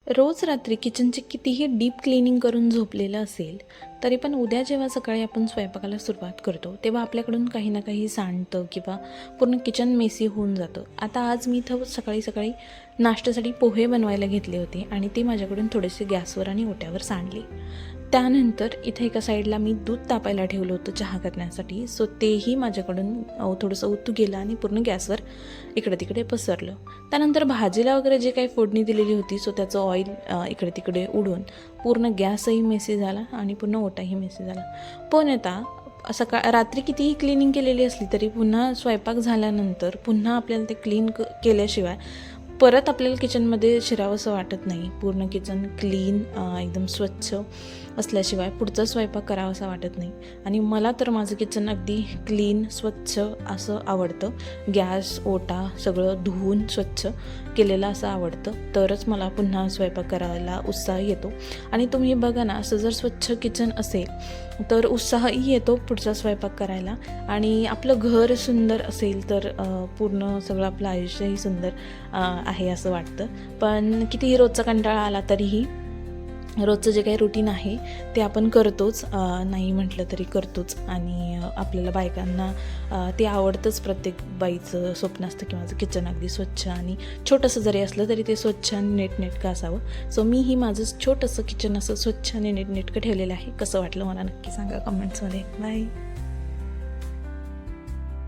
रोज रात्री किचनचे कितीही deep cleaning करून झोपलेलं असेल तरी पण उद्या जेव्हा सकाळी आपण स्वयंपाकाला सुरुवात करतो तेव्हा आपल्याकडून काही ना काही सांडतं किंवा पूर्ण किचन मेसी होऊन जातं. आता आज मी इथं सकाळी नाश्त्यासाठी पोहे बनवायला घेतले होते आणि ते माझ्याकडून थोडेसे गॅसवर आणि ओट्यावर सांडले. त्यानंतर इथे एका साईडला मी दूध तापायला ठेवलं होतं चहा करण्यासाठी, सो तेही माझ्याकडून थोडंसं ओतू गेलं आणि पूर्ण गॅसवर इकडे तिकडे पसरलं. त्यानंतर भाजीला वगैरे जे काही फोडणी दिलेली होती सो त्याचं ऑइल इकडे तिकडे उडून पूर्ण गॅसही मेसी झाला आणि पूर्ण ओटाही मेसी झाला. पण आता रात्री कितीही क्लिनिंग केलेली असली तरी पुन्हा स्वयंपाक झाल्यानंतर पुन्हा आपल्याला ते क्लीन केल्याशिवाय परत आपल्याला किचनमध्ये शिरावंसं वाटत नाही. पूर्ण किचन क्लीन एकदम स्वच्छ असल्याशिवाय पुढचा स्वयंपाक करावासा वाटत नाही. आणि मला तर माझं किचन अगदी क्लीन स्वच्छ असं आवडतं. गॅस ओटा सगळं धुवून स्वच्छ केलेलं असं आवडतं, तरच मला पुन्हा स्वयंपाक करायला उत्साह येतो. आणि तुम्ही बघा ना, असं जर स्वच्छ किचन असेल तर उत्साहही येतो पुढचा स्वयंपाक करायला. आणि आपलं घर सुंदर असेल तर पूर्ण सगळं आपलं आयुष्यही सुंदर आहे असं वाटतं. पण कितीही रोजचा कंटाळा आला तरीही रोजचं जे काही रुटीन आहे ते आपण करतोच, नाही म्हटलं तरी करतोच. आणि आपल्याला बायकांना ते आवडतंच. प्रत्येक बाईचं स्वप्न असतं की माझं किचन अगदी स्वच्छ आणि छोटंसं जरी असलं तरी ते स्वच्छ आणि नीटनेटकं असावं. सो मीही माझं छोटंसं किचन असं स्वच्छ आणि नीटनेटकं ठेवलेलं आहे. कसं वाटलं मला नक्की सांगा कमेंट्समध्ये. बाय.